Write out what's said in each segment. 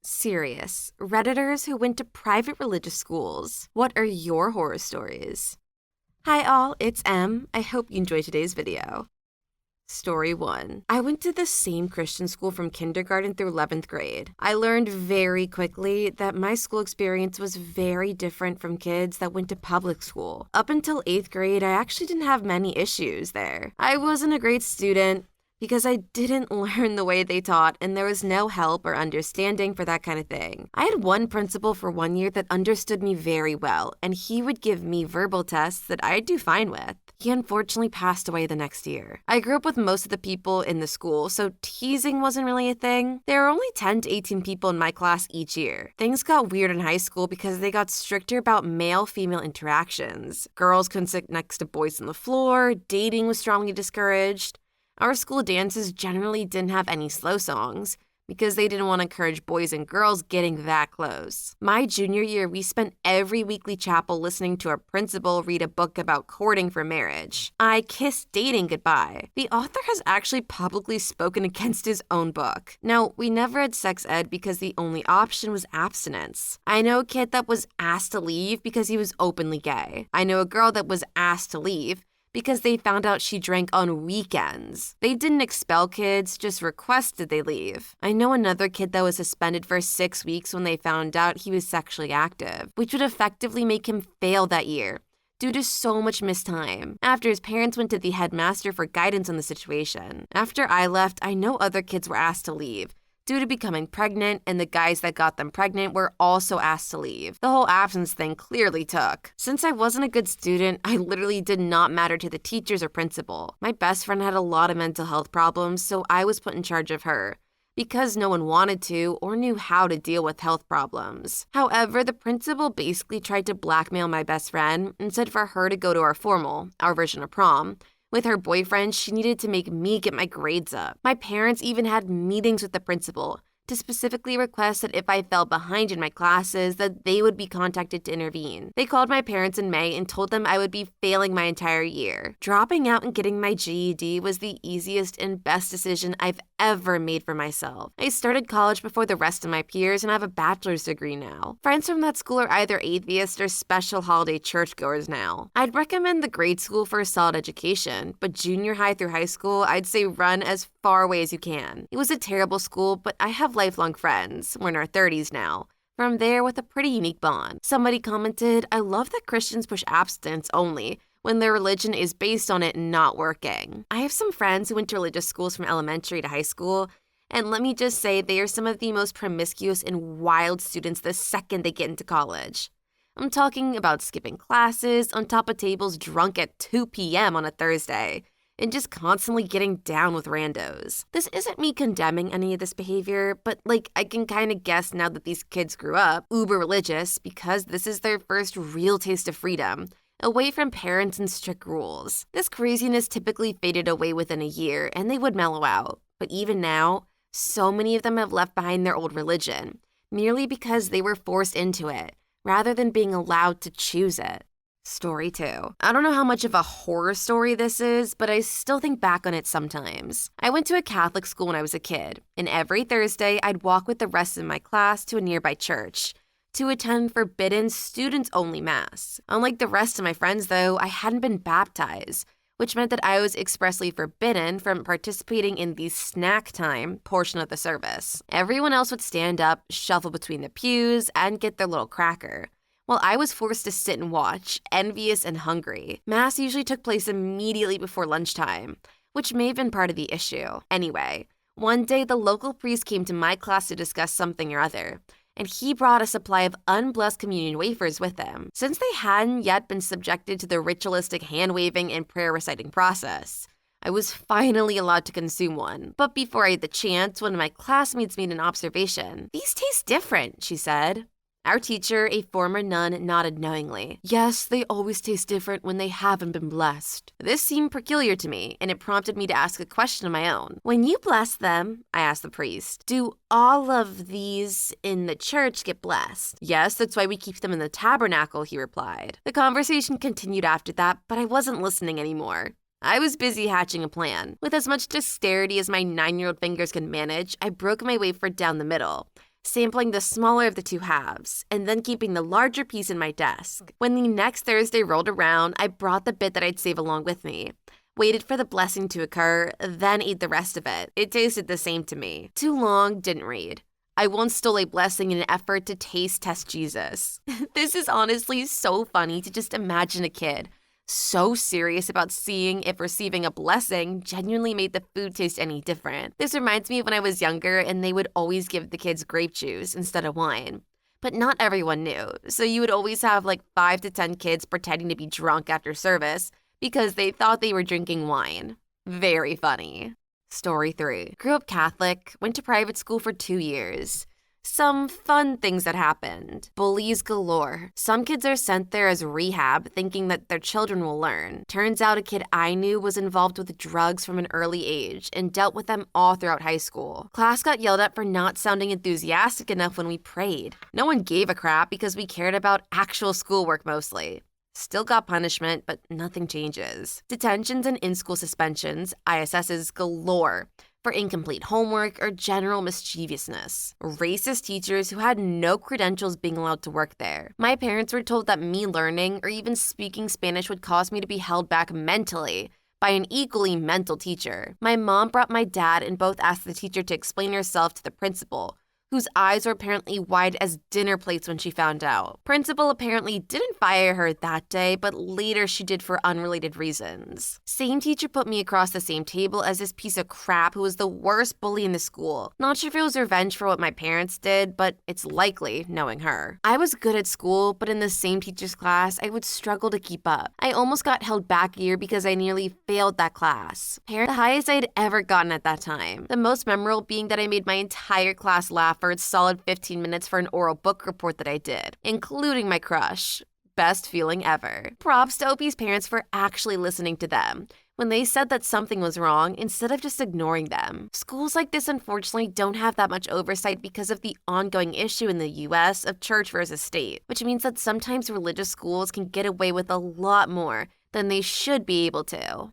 Serious. Redditors who went to private religious schools. What are your horror stories? Hi all, it's Em. I hope you enjoyed today's video. Story 1. I went to the same Christian school from kindergarten through 11th grade. I learned very quickly that my school experience was very different from kids that went to public school. Up until 8th grade, I actually didn't have many issues there. I wasn't a great student because I didn't learn the way they taught and there was no help or understanding for that kind of thing. I had one principal for 1 year that understood me very well, and he would give me verbal tests that I'd do fine with. He unfortunately passed away the next year. I grew up with most of the people in the school, so teasing wasn't really a thing. There were only 10 to 18 people in my class each year. Things got weird in high school because they got stricter about male-female interactions. Girls couldn't sit next to boys on the floor, dating was strongly discouraged. Our school dances generally didn't have any slow songs because they didn't want to encourage boys and girls getting that close. My junior year, we spent every weekly chapel listening to our principal read a book about courting for marriage. I kissed dating goodbye. The author has actually publicly spoken against his own book. Now, we never had sex ed because the only option was abstinence. I know a kid that was asked to leave because he was openly gay. I know a girl that was asked to leave because they found out she drank on weekends. They didn't expel kids, just requested they leave. I know another kid that was suspended for 6 weeks when they found out he was sexually active, which would effectively make him fail that year due to so much missed time, after his parents went to the headmaster for guidance on the situation. After I left, I know other kids were asked to leave due to becoming pregnant, and the guys that got them pregnant were also asked to leave. The whole absence thing clearly took. Since I wasn't a good student, I literally did not matter to the teachers or principal. My best friend had a lot of mental health problems, so I was put in charge of her, because no one wanted to or knew how to deal with health problems. However, the principal basically tried to blackmail my best friend and said for her to go to our formal, our version of prom. With her boyfriend, she needed to make me get my grades up. My parents even had meetings with the principal to specifically request that if I fell behind in my classes, that they would be contacted to intervene. They called my parents in May and told them I would be failing my entire year. Dropping out and getting my GED was the easiest and best decision I've ever made for myself. I started college before the rest of my peers and I have a bachelor's degree now. Friends from that school are either atheists or special holiday churchgoers now. I'd recommend the grade school for a solid education, but junior high through high school, I'd say run as far away as you can. It was a terrible school, but I have lifelong friends. We're in our 30s now. From there, with a pretty unique bond. Somebody commented, I love that Christians push abstinence only when their religion is based on it not working. I have some friends who went to religious schools from elementary to high school, and let me just say they are some of the most promiscuous and wild students the second they get into college. I'm talking about skipping classes, on top of tables drunk at 2 p.m. on a Thursday, and just constantly getting down with randos. This isn't me condemning any of this behavior, but I can kind of guess now that these kids grew up uber religious because this is their first real taste of freedom, away from parents and strict rules. This craziness typically faded away within a year and they would mellow out. But even now, so many of them have left behind their old religion, merely because they were forced into it, rather than being allowed to choose it. Story 2. I don't know how much of a horror story this is, but I still think back on it sometimes. I went to a Catholic school when I was a kid, and every Thursday I'd walk with the rest of my class to a nearby church to attend forbidden students-only mass. Unlike the rest of my friends, though, I hadn't been baptized, which meant that I was expressly forbidden from participating in the snack time portion of the service. Everyone else would stand up, shuffle between the pews, and get their little cracker, while I was forced to sit and watch, envious and hungry. Mass usually took place immediately before lunchtime, which may have been part of the issue. Anyway, one day the local priest came to my class to discuss something or other, and he brought a supply of unblessed communion wafers with him. Since they hadn't yet been subjected to the ritualistic hand-waving and prayer-reciting process, I was finally allowed to consume one. But before I had the chance, one of my classmates made an observation. "These taste different," she said. Our teacher, a former nun, nodded knowingly. "Yes, they always taste different when they haven't been blessed." This seemed peculiar to me, and it prompted me to ask a question of my own. "When you bless them," I asked the priest, "do all of these in the church get blessed?" "Yes, that's why we keep them in the tabernacle," he replied. The conversation continued after that, but I wasn't listening anymore. I was busy hatching a plan. With as much dexterity as my 9-year-old fingers could manage, I broke my wafer down the middle, sampling the smaller of the two halves, and then keeping the larger piece in my desk. When the next Thursday rolled around, I brought the bit that I'd save along with me, waited for the blessing to occur, then ate the rest of it. It tasted the same to me. Too long, didn't read. I once stole a blessing in an effort to taste test Jesus. This is honestly so funny to just imagine a kid so serious about seeing if receiving a blessing genuinely made the food taste any different. This reminds me of when I was younger and they would always give the kids grape juice instead of wine. But not everyone knew, so you would always have like 5 to 10 kids pretending to be drunk after service because they thought they were drinking wine. Very funny. Story 3. Grew up Catholic, went to private school for 2 years. Some fun things that happened. Bullies galore. Some kids are sent there as rehab, thinking that their children will learn. Turns out a kid I knew was involved with drugs from an early age and dealt with them all throughout high school. Class got yelled at for not sounding enthusiastic enough when we prayed. No one gave a crap because we cared about actual schoolwork mostly. Still got punishment, but nothing changes. Detentions and in-school suspensions, ISSs galore, for incomplete homework or general mischievousness. Racist teachers who had no credentials being allowed to work there. My parents were told that me learning or even speaking Spanish would cause me to be held back mentally by an equally mental teacher. My mom brought my dad and both asked the teacher to explain herself to the principal, whose eyes were apparently wide as dinner plates when she found out. Principal apparently didn't fire her that day, but later she did for unrelated reasons. Same teacher put me across the same table as this piece of crap who was the worst bully in the school. Not sure if it was revenge for what my parents did, but it's likely, knowing her. I was good at school, but in the same teacher's class, I would struggle to keep up. I almost got held back a year because I nearly failed that class. The highest I had ever gotten at that time. The most memorable being that I made my entire class laugh for a solid 15 minutes for an oral book report that I did, including my crush. Best feeling ever. Props to OP's parents for actually listening to them when they said that something was wrong instead of just ignoring them. Schools like this unfortunately don't have that much oversight because of the ongoing issue in the US of church versus state, which means that sometimes religious schools can get away with a lot more than they should be able to.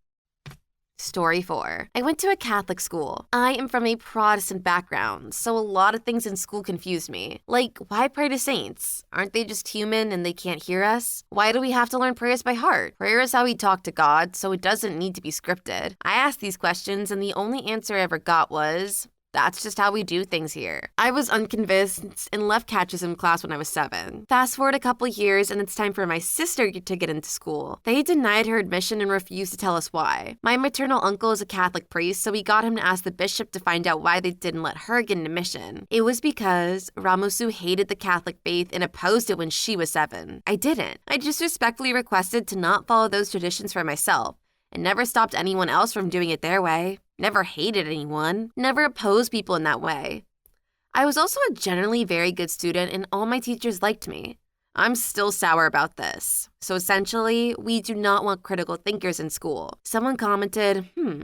Story 4. I went to a Catholic school. I am from a Protestant background, so a lot of things in school confused me. Like, why pray to saints? Aren't they just human and they can't hear us? Why do we have to learn prayers by heart? Prayer is how we talk to God, so it doesn't need to be scripted. I asked these questions and the only answer I ever got was, that's just how we do things here. I was unconvinced and left catechism class when I was 7. Fast forward a couple years and it's time for my sister to get into school. They denied her admission and refused to tell us why. My maternal uncle is a Catholic priest, so we got him to ask the bishop to find out why they didn't let her get an admission. It was because Ramusu hated the Catholic faith and opposed it when she was 7. I didn't. I just respectfully requested to not follow those traditions for myself and never stopped anyone else from doing it their way. Never hated anyone, never opposed people in that way. I was also a generally very good student and all my teachers liked me. I'm still sour about this. So essentially, we do not want critical thinkers in school. Someone commented, I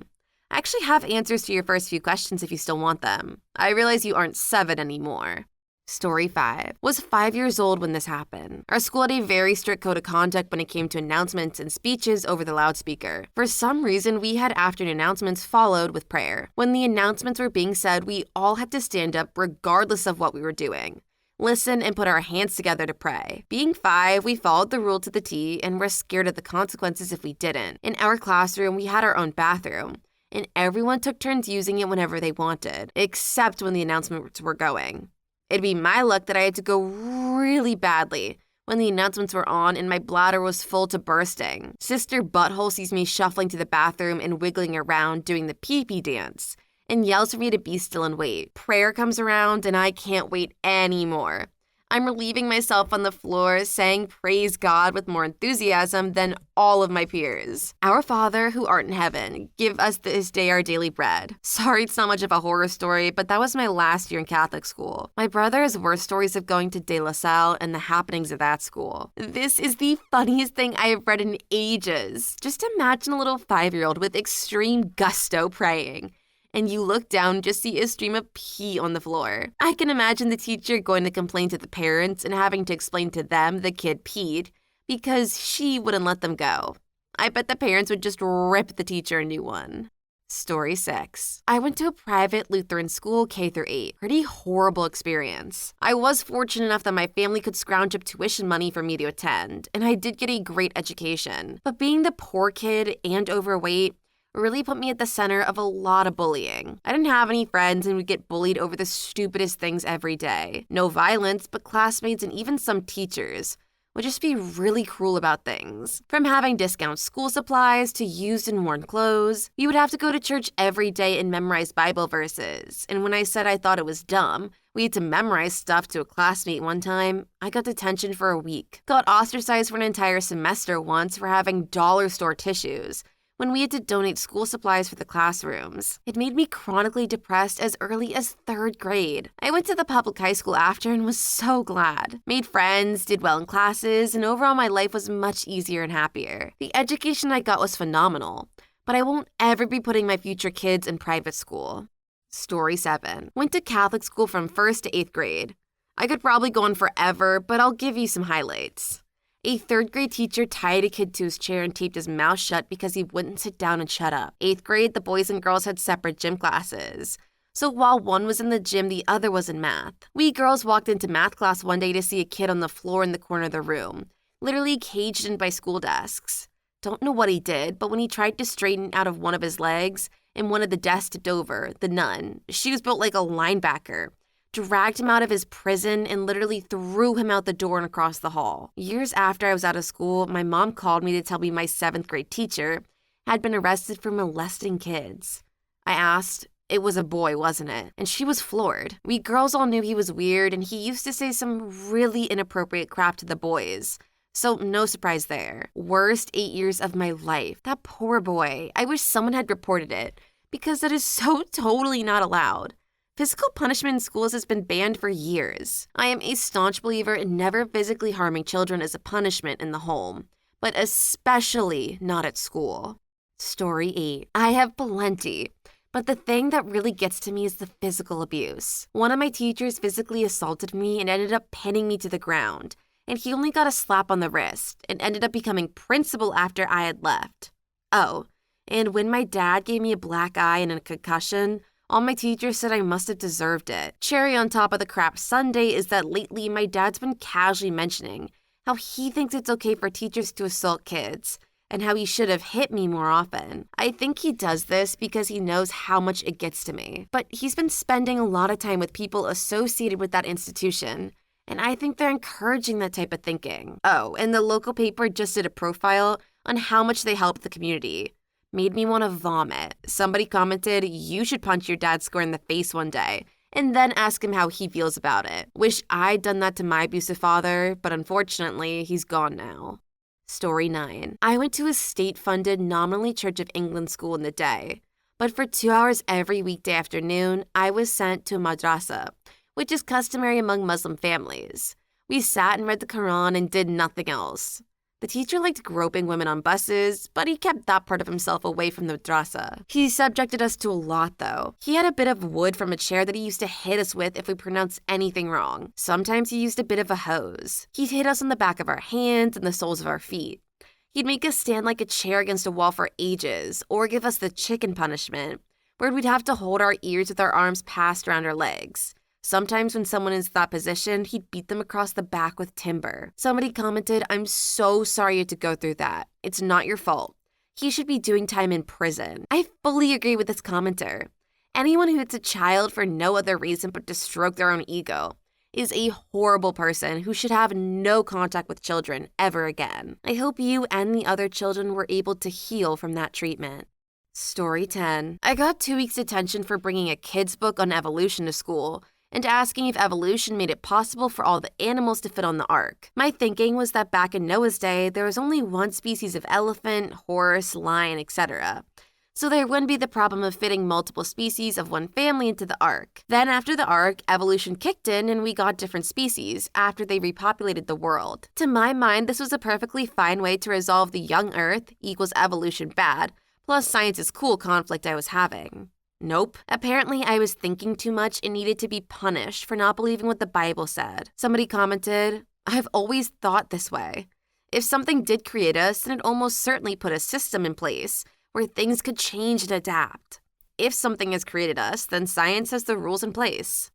actually have answers to your first few questions if you still want them. I realize you aren't 7 anymore. Story 5. Was 5 years old when this happened. Our school had a very strict code of conduct when it came to announcements and speeches over the loudspeaker. For some reason, we had afternoon announcements followed with prayer. When the announcements were being said, we all had to stand up regardless of what we were doing, listen, and put our hands together to pray. Being 5, we followed the rule to the T and were scared of the consequences if we didn't. In our classroom, we had our own bathroom, and everyone took turns using it whenever they wanted, except when the announcements were going. It'd be my luck that I had to go really badly when the announcements were on and my bladder was full to bursting. Sister Butthole sees me shuffling to the bathroom and wiggling around doing the pee-pee dance and yells for me to be still and wait. Prayer comes around and I can't wait anymore. I'm relieving myself on the floor, saying praise God with more enthusiasm than all of my peers. Our Father, who art in heaven, give us this day our daily bread. Sorry it's not much of a horror story, but that was my last year in Catholic school. My brother has worse stories of going to De La Salle and the happenings of that school. This is the funniest thing I have read in ages. Just imagine a little 5-year-old with extreme gusto praying, and you look down and just see a stream of pee on the floor. I can imagine the teacher going to complain to the parents and having to explain to them the kid peed because she wouldn't let them go. I bet the parents would just rip the teacher a new one. Story 6. I went to a private Lutheran school K-8. Pretty horrible experience. I was fortunate enough that my family could scrounge up tuition money for me to attend, and I did get a great education. But being the poor kid and overweight really put me at the center of a lot of bullying. I didn't have any friends and would get bullied over the stupidest things every day. No violence, but classmates and even some teachers would just be really cruel about things. From having discount school supplies to used and worn clothes, we would have to go to church every day and memorize Bible verses. And when I said I thought it was dumb, we had to memorize stuff to a classmate one time, I got detention for a week. Got ostracized for an entire semester once for having dollar store tissues when we had to donate school supplies for the classrooms. It made me chronically depressed as early as 3rd grade. I went to the public high school after and was so glad. Made friends, did well in classes, and overall my life was much easier and happier. The education I got was phenomenal, but I won't ever be putting my future kids in private school. Story 7. Went to Catholic school from 1st to 8th grade. I could probably go on forever, but I'll give you some highlights. A 3rd grade teacher tied a kid to his chair and taped his mouth shut because he wouldn't sit down and shut up. 8th grade, the boys and girls had separate gym classes. So while one was in the gym, the other was in math. We girls walked into math class one day to see a kid on the floor in the corner of the room, literally caged in by school desks. Don't know what he did, but when he tried to straighten out of one of his legs and one of the desks tipped over, the nun, she was built like a linebacker, dragged him out of his prison and literally threw him out the door and across the hall. Years after I was out of school, my mom called me to tell me my 7th grade teacher had been arrested for molesting kids. I asked, it was a boy, wasn't it? And she was floored. We girls all knew he was weird and he used to say some really inappropriate crap to the boys. So no surprise there. Worst 8 years of my life. That poor boy. I wish someone had reported it because that is so totally not allowed. Physical punishment in schools has been banned for years. I am a staunch believer in never physically harming children as a punishment in the home, but especially not at school. Story 8. I have plenty, but the thing that really gets to me is the physical abuse. One of my teachers physically assaulted me and ended up pinning me to the ground, and he only got a slap on the wrist and ended up becoming principal after I had left. Oh, and when my dad gave me a black eye and a concussion, all my teachers said I must have deserved it. Cherry on top of the crap sundae is that lately my dad's been casually mentioning how he thinks it's okay for teachers to assault kids and how he should have hit me more often. I think he does this because he knows how much it gets to me. But he's been spending a lot of time with people associated with that institution, and I think they're encouraging that type of thinking. Oh, and the local paper just did a profile on how much they helped the community. Made me want to vomit. Somebody commented, you should punch your dad square in the face one day and then ask him how he feels about it. Wish I'd done that to my abusive father, but unfortunately, he's gone now. Story 9. I went to a state-funded, nominally Church of England school in the day, but for 2 hours every weekday afternoon, I was sent to a madrasa, which is customary among Muslim families. We sat and read the Quran and did nothing else. The teacher liked groping women on buses, but he kept that part of himself away from the madrasa. He subjected us to a lot, though. He had a bit of wood from a chair that he used to hit us with if we pronounced anything wrong. Sometimes he used a bit of a hose. He'd hit us on the back of our hands and the soles of our feet. He'd make us stand like a chair against a wall for ages, or give us the chicken punishment, where we'd have to hold our ears with our arms passed around our legs. Sometimes when someone is in that position, he'd beat them across the back with timber. Somebody commented, I'm so sorry you had to go through that. It's not your fault. He should be doing time in prison. I fully agree with this commenter. Anyone who hits a child for no other reason but to stroke their own ego is a horrible person who should have no contact with children ever again. I hope you and the other children were able to heal from that treatment. Story 10. I got 2 weeks detention for bringing a kid's book on evolution to school and asking if evolution made it possible for all the animals to fit on the ark. My thinking was that back in Noah's day, there was only one species of elephant, horse, lion, etc. So there wouldn't be the problem of fitting multiple species of one family into the ark. Then after the ark, evolution kicked in and we got different species after they repopulated the world. To my mind, this was a perfectly fine way to resolve the young Earth equals evolution bad, plus science is cool conflict I was having. Nope. Apparently, I was thinking too much and needed to be punished for not believing what the Bible said. Somebody commented, I've always thought this way. If something did create us, then it almost certainly put a system in place where things could change and adapt. If something has created us, then science has the rules in place.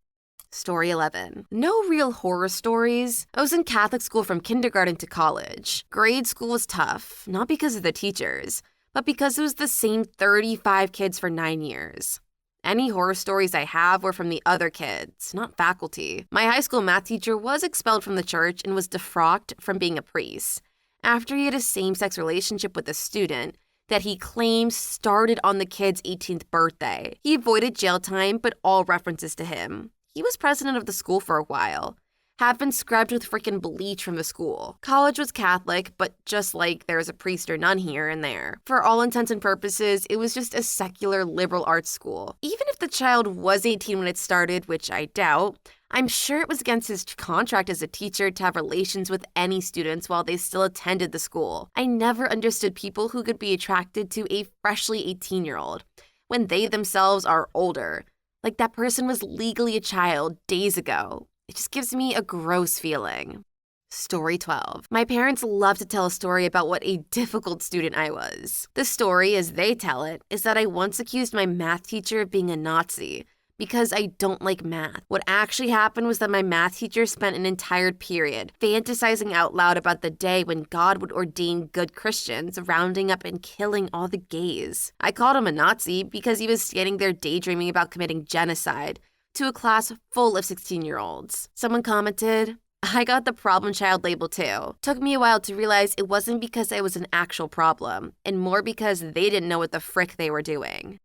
Story 11. No real horror stories. I was in Catholic school from kindergarten to college. Grade school was tough, not because of the teachers, but because it was the same 35 kids for 9 years. Any horror stories I have were from the other kids, not faculty. My high school math teacher was expelled from the church and was defrocked from being a priest after he had a same-sex relationship with a student that he claimed started on the kid's 18th birthday. He avoided jail time, but all references to him. He was president of the school for a while. Had been scrubbed with freaking bleach from the school. College was Catholic, but just like there's a priest or nun here and there. For all intents and purposes, it was just a secular liberal arts school. Even if the child was 18 when it started, which I doubt, I'm sure it was against his contract as a teacher to have relations with any students while they still attended the school. I never understood people who could be attracted to a freshly 18-year-old when they themselves are older. Like that person was legally a child days ago. It just gives me a gross feeling. Story 12. My parents love to tell a story about what a difficult student I was. The story, as they tell it, is that I once accused my math teacher of being a Nazi because I don't like math. What actually happened was that my math teacher spent an entire period fantasizing out loud about the day when God would ordain good Christians, rounding up and killing all the gays. I called him a Nazi because he was standing there daydreaming about committing genocide to a class full of 16-year-olds. Someone commented, I got the problem child label too. Took me a while to realize it wasn't because I was an actual problem, and more because they didn't know what the frick they were doing.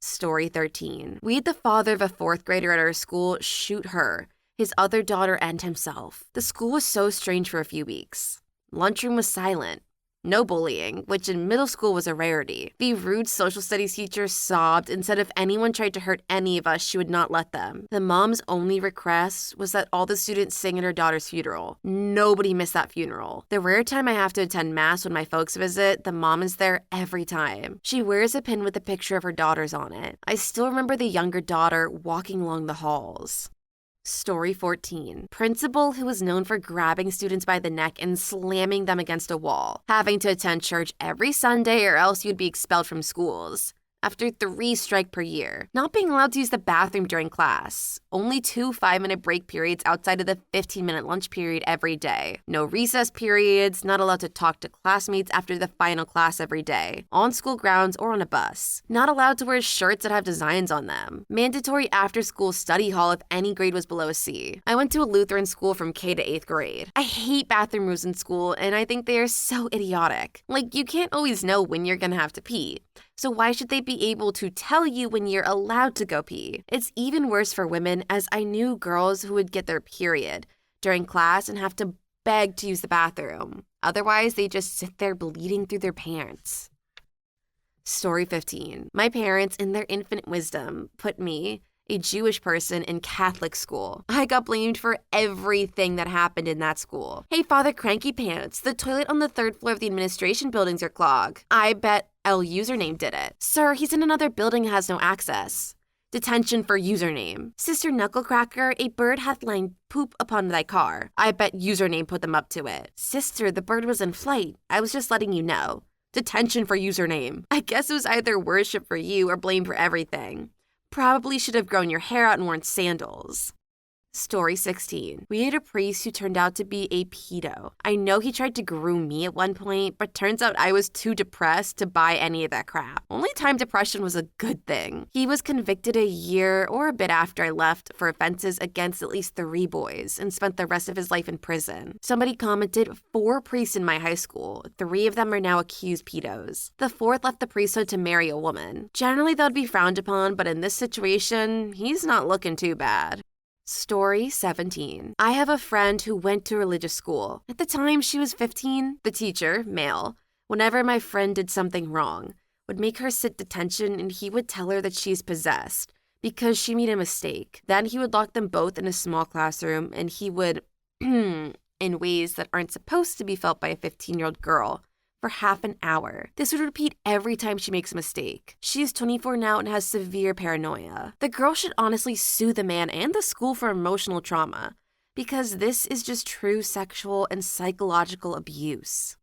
Story 13. We had the father of a 4th grader at our school shoot her, his other daughter, and himself. The school was so strange for a few weeks. Lunchroom was silent. No bullying, which in middle school was a rarity. The rude social studies teacher sobbed and said if anyone tried to hurt any of us, she would not let them. The mom's only request was that all the students sing at her daughter's funeral. Nobody missed that funeral. The rare time I have to attend mass when my folks visit, the mom is there every time. She wears a pin with a picture of her daughters on it. I still remember the younger daughter walking along the halls. Story 14. Principal who was known for grabbing students by the neck and slamming them against a wall. Having to attend church every Sunday or else you'd be expelled from schools. After 3 strikes per year. Not being allowed to use the bathroom during class. Only 2 5-minute break periods outside of the 15-minute lunch period every day. No recess periods, not allowed to talk to classmates after the final class every day. On school grounds or on a bus. Not allowed to wear shirts that have designs on them. Mandatory after-school study hall if any grade was below a C. I went to a Lutheran school from K to 8th grade. I hate bathroom rules in school and I think they are so idiotic. Like, you can't always know when you're gonna have to pee. So why should they be able to tell you when you're allowed to go pee? It's even worse for women, as I knew girls who would get their period during class and have to beg to use the bathroom. Otherwise, they just sit there bleeding through their pants. Story 15. My parents, in their infinite wisdom, put me, a Jewish person, in Catholic school. I got blamed for everything that happened in that school. Hey, Father Cranky Pants, the toilet on the 3rd floor of the administration buildings are clogged. I bet L username did it. Sir, he's in another building and has no access. Detention for username. Sister Knucklecracker, a bird hath lain poop upon thy car. I bet username put them up to it. Sister, the bird was in flight. I was just letting you know. Detention for username. I guess it was either worship for you or blame for everything. Probably should have grown your hair out and worn sandals. Story 16. We had a priest who turned out to be a pedo. I know he tried to groom me at one point, but turns out I was too depressed to buy any of that crap. Only time depression was a good thing. He was convicted a year or a bit after I left for offenses against at least 3 boys and spent the rest of his life in prison. Somebody commented, 4 priests in my high school. 3 of them are now accused pedos. The 4th left the priesthood to marry a woman. Generally, that would be frowned upon, but in this situation, he's not looking too bad. Story 17. I have a friend who went to religious school. At the time, she was 15. The teacher, male, whenever my friend did something wrong, would make her sit detention and he would tell her that she's possessed because she made a mistake. Then he would lock them both in a small classroom and he would, in ways that aren't supposed to be felt by a 15-year-old girl, for half an hour. This would repeat every time she makes a mistake. She is 24 now and has severe paranoia. The girl should honestly sue the man and the school for emotional trauma, because this is just true sexual and psychological abuse.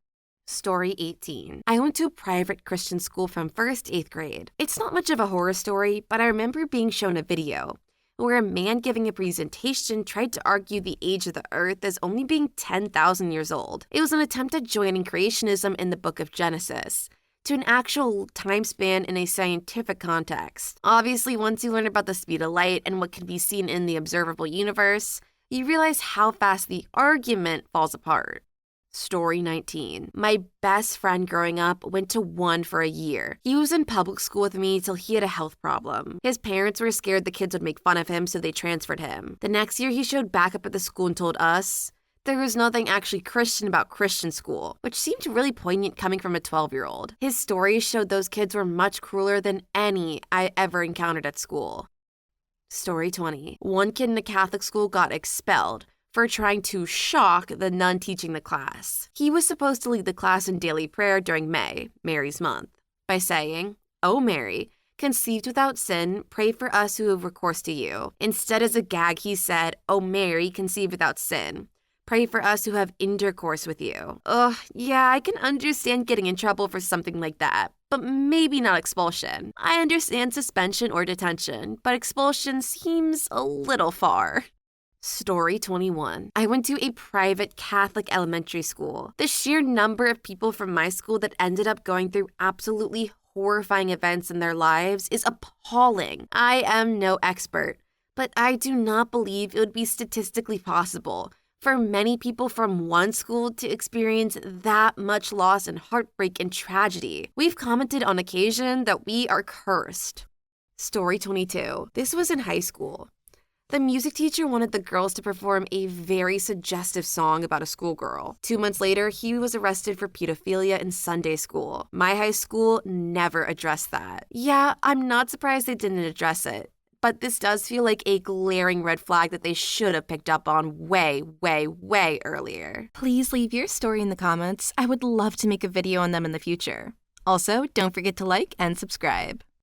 Story 18. I went to a private Christian school from 1st to 8th grade. It's not much of a horror story, but I remember being shown a video where a man giving a presentation tried to argue the age of the earth as only being 10,000 years old. It was an attempt at joining creationism in the book of Genesis to an actual time span in a scientific context. Obviously, once you learn about the speed of light and what can be seen in the observable universe, you realize how fast the argument falls apart. Story 19. My best friend growing up went to one for a year. He was in public school with me till he had a health problem. His parents were scared the kids would make fun of him, so they transferred him. The next year, he showed back up at the school and told us there was nothing actually Christian about Christian school, which seemed really poignant coming from a 12-year-old. His stories showed those kids were much crueler than any I ever encountered at school. Story 20. One kid in a Catholic school got expelled for trying to shock the nun teaching the class. He was supposed to lead the class in daily prayer during May, Mary's month, by saying, "O Mary, conceived without sin, pray for us who have recourse to you." Instead, as a gag, he said, "O Mary, conceived without sin, pray for us who have intercourse with you." Ugh, yeah, I can understand getting in trouble for something like that, but maybe not expulsion. I understand suspension or detention, but expulsion seems a little far. Story 21. I went to a private Catholic elementary school. The sheer number of people from my school that ended up going through absolutely horrifying events in their lives is appalling. I am no expert, but I do not believe it would be statistically possible for many people from one school to experience that much loss and heartbreak and tragedy. We've commented on occasion that we are cursed. Story 22. This was in high school. The music teacher wanted the girls to perform a very suggestive song about a schoolgirl. 2 months later, he was arrested for pedophilia in Sunday school. My high school never addressed that. Yeah, I'm not surprised they didn't address it, but this does feel like a glaring red flag that they should have picked up on way, way, way earlier. Please leave your story in the comments. I would love to make a video on them in the future. Also, don't forget to like and subscribe.